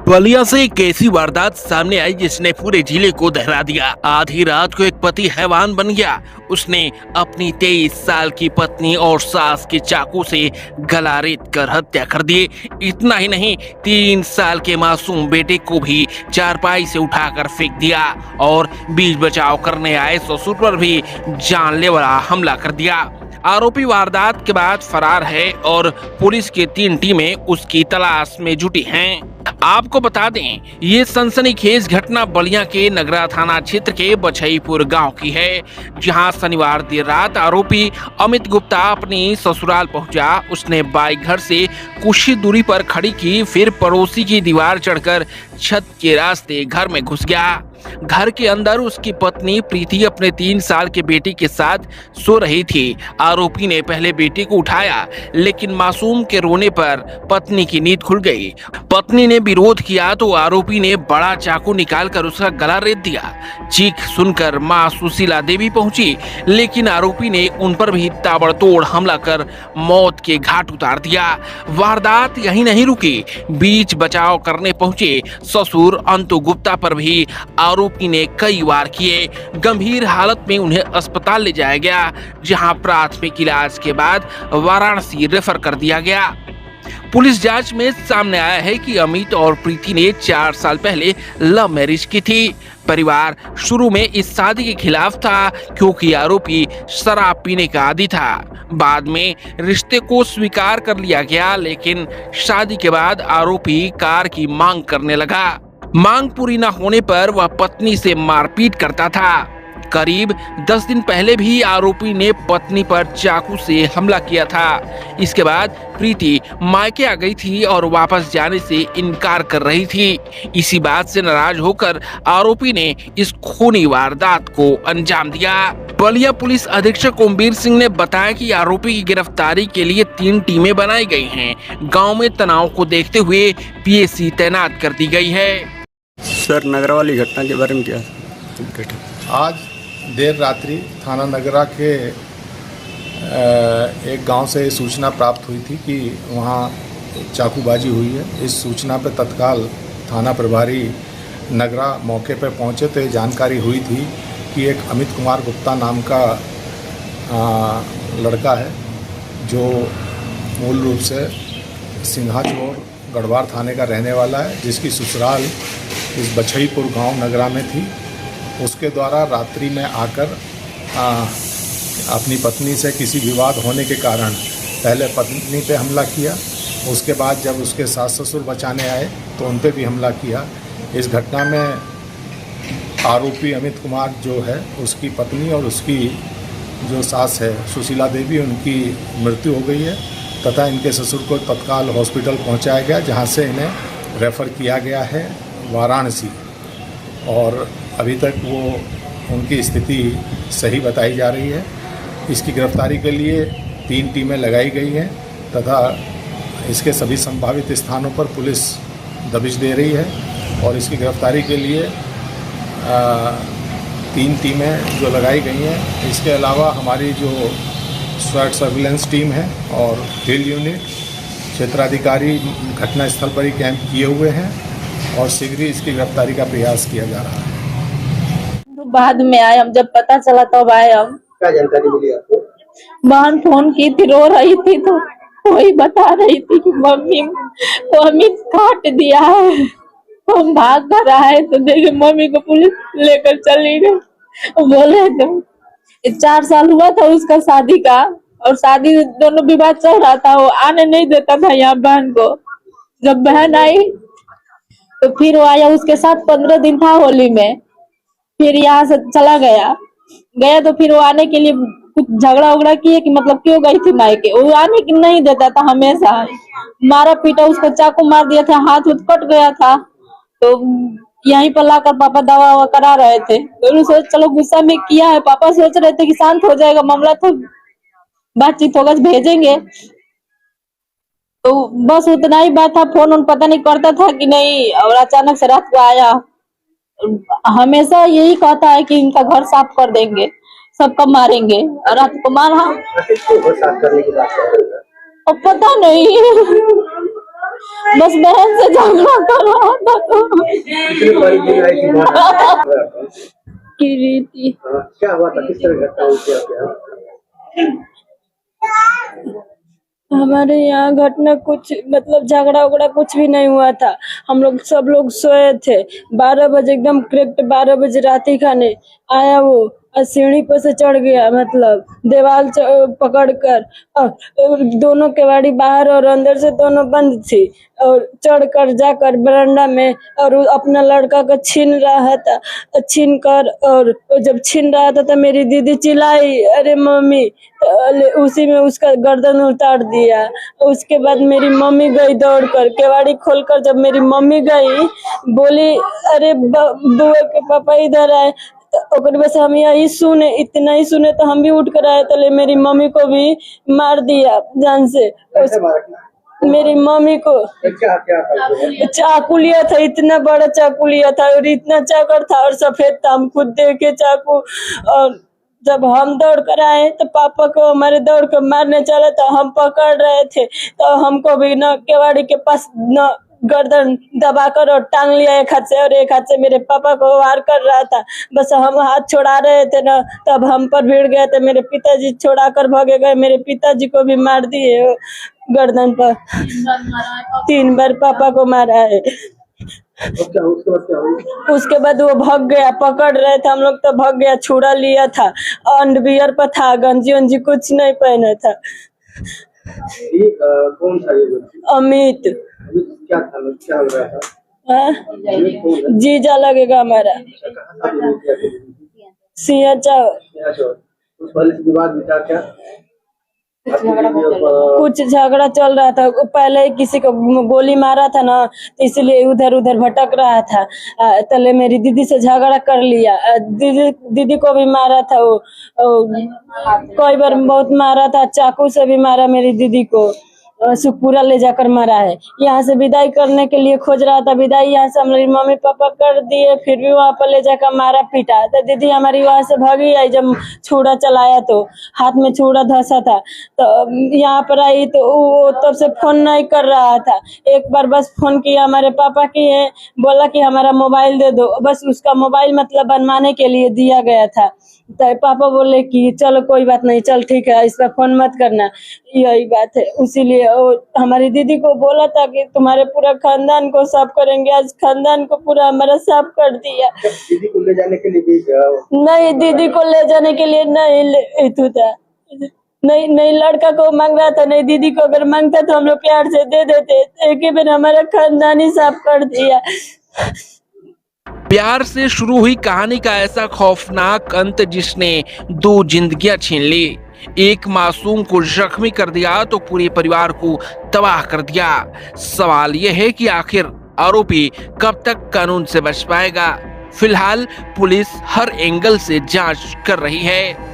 बलिया से एक ऐसी वारदात सामने आई जिसने पूरे जिले को दहला दिया। आधी रात को एक पति हैवान बन गया। उसने अपनी 23 साल की पत्नी और सास के चाकू से गला रेत कर हत्या कर दी। इतना ही नहीं, 3 साल के मासूम बेटे को भी चारपाई से उठाकर फेंक दिया और बीच बचाव करने आए ससुर पर भी जानलेवा हमला कर दिया। आरोपी वारदात के बाद फरार है और पुलिस की 3 टीमें उसकी तलाश में जुटी हैं। आपको बता दें, ये सनसनीखेज घटना बलिया के नगरा थाना क्षेत्र के बछईपुर गांव की है, जहां शनिवार देर रात आरोपी अमित गुप्ता अपनी ससुराल पहुंचा। उसने बाइक घर से कुछ ही दूरी पर खड़ी की, फिर पड़ोसी की दीवार चढ़कर छत के रास्ते घर में घुस गया। घर के अंदर उसकी पत्नी प्रीति अपने 3 साल के बेटे के साथ सो रही थी। आरोपी ने पहले बेटे को उठाया, लेकिन मासूम के रोने पर पत्नी की नींद खुल गई। पत्नी ने विरोध किया तो आरोपी ने बड़ा चाकू निकालकर उसका गला रेत दिया। चीख सुनकर मां सुशीला देवी पहुंची, लेकिन आरोपी ने उन पर भी ताबड़तोड़ हमला कर मौत के घाट उतार दिया। वारदात यहीं नहीं रुकी, बीच बचाव करने पहुंचे ससुर अंतु गुप्ता पर भी आरोपी ने कई वार किए। गंभीर हालत में उन्हें अस्पताल ले जाया गया, जहां प्राथमिक इलाज के बाद वाराणसी रेफर कर दिया गया। पुलिस जांच में सामने आया है कि अमित और प्रीति ने 4 साल पहले लव मैरिज की थी। परिवार शुरू में इस शादी के खिलाफ था, क्योंकि आरोपी शराब पीने का आदी था। बाद में रिश्ते को स्वीकार कर लिया गया, लेकिन शादी के बाद आरोपी कार की मांग करने लगा। मांग पूरी न होने पर वह पत्नी से मारपीट करता था। करीब 10 दिन पहले भी आरोपी ने पत्नी पर चाकू से हमला किया था। इसके बाद प्रीति मायके आ गई थी और वापस जाने से इनकार कर रही थी। इसी बात से नाराज होकर आरोपी ने इस खूनी वारदात को अंजाम दिया। बलिया पुलिस अधीक्षक ओमवीर सिंह ने बताया कि आरोपी की गिरफ्तारी के लिए 3 टीमें बनाई गई हैं। गांव में तनाव को देखते हुए पीएसी तैनात कर दी गई है। सर, नगरा वाली घटना के बारे में क्या? आज देर रात्रि थाना नगरा के एक गांव से सूचना प्राप्त हुई थी कि वहां चाकूबाजी हुई है। इस सूचना पर तत्काल थाना प्रभारी नगरा मौके पर पहुंचे तो ये जानकारी हुई थी कि एक अमित कुमार गुप्ता नाम का लड़का है, जो मूल रूप से सिंघाचोर गढ़वार थाने का रहने वाला है, जिसकी ससुराल इस बछईपुर गांव नगरा में थी। उसके द्वारा रात्रि में आकर अपनी पत्नी से किसी विवाद होने के कारण पहले पत्नी पे हमला किया। उसके बाद जब उसके सास ससुर बचाने आए तो उन पे भी हमला किया। इस घटना में आरोपी अमित कुमार जो है, उसकी पत्नी और उसकी जो सास है सुशीला देवी, उनकी मृत्यु हो गई है तथा इनके ससुर को तत्काल हॉस्पिटल पहुंचाया गया, जहां से इन्हें रेफ़र किया गया है वाराणसी। और अभी तक वो उनकी स्थिति सही बताई जा रही है। इसकी गिरफ्तारी के लिए 3 टीमें लगाई गई हैं तथा इसके सभी संभावित स्थानों पर पुलिस दबिश दे रही है। और इसकी गिरफ्तारी के लिए 3 टीमें जो लगाई गई हैं, इसके अलावा हमारी जो स्वाट सर्विलेंस टीम है और फील्ड यूनिट, क्षेत्राधिकारी घटनास्थल पर ही कैंप किए हुए हैं और शीघ्र ही इसकी गिरफ्तारी का प्रयास किया जा रहा है। बाद में आए, हम जब पता चला तब आए। हम क्या जानकारी मिली आपको? बहन फोन की थी, रो रही थी तो वही बता रही थी कि मम्मी को अमित काट दिया है। तो हम भाग कर आए तो देखे मम्मी को पुलिस लेकर चली गई। बोले तो 4 साल हुआ था उसका शादी का, और शादी दोनों विवाद चल रहा था। वो आने नहीं देता था यहाँ बहन को। जब बहन आई तो फिर वो आया, उसके साथ 15 दिन था होली में। फिर यहाँ से चला गया तो फिर वो आने के लिए कुछ झगड़ा उगड़ा किए कि मतलब क्यों गई थी मायके। वो आने की नहीं देता था, हमेशा मारा पीटा, उसको चाकू मार दिया था, हाथ कट गया था। तो यहीं पर लाकर पापा दवा ववा करा रहे थे। तो सोच चलो गुस्सा में किया है, पापा सोच रहे थे कि शांत हो जाएगा मामला, तो बातचीत होगा भेजेंगे। तो बस उतना ही बात था। फोन उन पता नहीं करता था कि नहीं, और अचानक से रात को आया। हमेशा यही कहता है कि इनका घर साफ कर देंगे, सबका मारेंगे, और रात को मारा। घर साफ करने की बात कर रहे हैं। अब पता नहीं बस बहन से झगड़ा कर रहा था तो कितनी बारी दिन आई थी वहाँ? की रीति क्या हुआ था, किस तरह घटना हुई थी आपके यहाँ? हमारे यहाँ घटना कुछ मतलब झगड़ा उगड़ा कुछ भी नहीं हुआ था। हम लोग सब लोग सोए थे। 12 बजे एकदम करेक्ट 12 बजे रात ही खाने आया वो और सीढ़ी पर से चढ़ गया, मतलब दीवार पकड़ कर, और दोनों केवाड़ी बाहर और अंदर से दोनों बंद थी, और चढ़ कर जाकर बरामदा में और वो अपना लड़का को छीन रहा था। छीन कर और जब छीन रहा था तो मेरी दीदी चिल्लाई, अरे मम्मी, तो उसी में उसका गर्दन उतार दिया। उसके बाद मेरी मम्मी गई दौड़ कर, केवाड़ी खोलकर जब मेरी मम्मी गई बोली, अरे बुआ के पापा इधर आए। तो ओकर बस हम यही सुने, इतना ही सुने तो हम भी उठ कर आए, तो मेरी मम्मी को भी मार दिया जान से। कैसे मारा था? मेरी मम्मी को क्या क्या था? चाकू लिया था, इतना बड़ा चाकू लिया था और इतना चाकर था और सफेद था। हम खुद देखे चाकू। और जब हम दौड़ कर आए तो पापा को हमारे दौड़ कर मारने चला तो हम पकड़ रहे थे, तो हमको भी न केवाड़ी के पास न गर्दन दबाकर और टांग लिया एक हाथ से, और एक हाथ से मेरे पापा को वार कर रहा था। बस हम हाथ छोड़ा रहे थे ना, तब हम पर भिड़ गए थे। मेरे पिताजी छोड़ा कर भागे गए, मेरे पिताजी को भी मार दिए गर्दन पर। 3 बार पापा को मारा है। उसके बाद क्या हुआ? उसके बाद वो भाग गया, पकड़ रहे थे हम लोग तो भाग गया। छुड़ा लिया था, अंडरवियर पर था, गंजी उंजी कुछ नहीं पहना था। ये कौन था ये व्यक्ति? अमित। अभी क्या था, क्या हो रहा था? हाँ? ये कौन है? जीजा लगेगा हमारा। कहाँ शादी हुई थी आपकी? सिया चाव। यहाँ से उस वाले से विवाद विचार क्या? आपकी दीदी और कुछ झगड़ा चल रहा था, पहले ही किसी को गोली मारा था ना, तो इसलिए उधर उधर भटक रहा था। तले मेरी दीदी से झगड़ा कर लिया। दीदी को भी मारा था वो, कई बार बहुत मारा था, चाकू से भी मारा मेरी दीदी को। सुखपुरा ले जाकर मारा है। यहाँ से विदाई करने के लिए खोज रहा था, विदाई यहाँ से हमारी मम्मी पापा कर दिए, फिर भी वहाँ पर ले जाकर मारा पीटा। तो दीदी हमारी वहाँ से भागी आई, जब छुरा चलाया तो हाथ में छुरा धंसा था। तो यहाँ पर आई तो वो तब से फोन नहीं कर रहा था। एक बार बस फोन किया, हमारे पापा की है, बोला कि हमारा मोबाइल दे दो, बस उसका मोबाइल मतलब बनवाने के लिए दिया गया था। तो पापा बोले कि चलो कोई बात नहीं, चल ठीक है, इस पर फोन मत करना, यही बात है। इसीलिए हमारी दीदी को बोला था कि तुम्हारे पूरा खानदान को साफ करेंगे, आज खानदान को पूरा हमारा साफ कर दिया। दीदी को ले जाने के लिए भी नहीं, दीदी को ले जाने के लिए नहीं था, नहीं लड़का को मांग रहा था, नहीं दीदी को अगर मांगता तो हम लोग प्यार से दे देते। एक ही बार हमारा खानदान ही साफ कर दिया। प्यार से शुरू हुई कहानी का ऐसा खौफनाक अंत जिसने 2 जिंदगियां छीन ली। एक मासूम को जख्मी कर दिया तो पूरे परिवार को तबाह कर दिया। सवाल यह है कि आखिर आरोपी कब तक कानून से बच पाएगा। फिलहाल पुलिस हर एंगल से जांच कर रही है।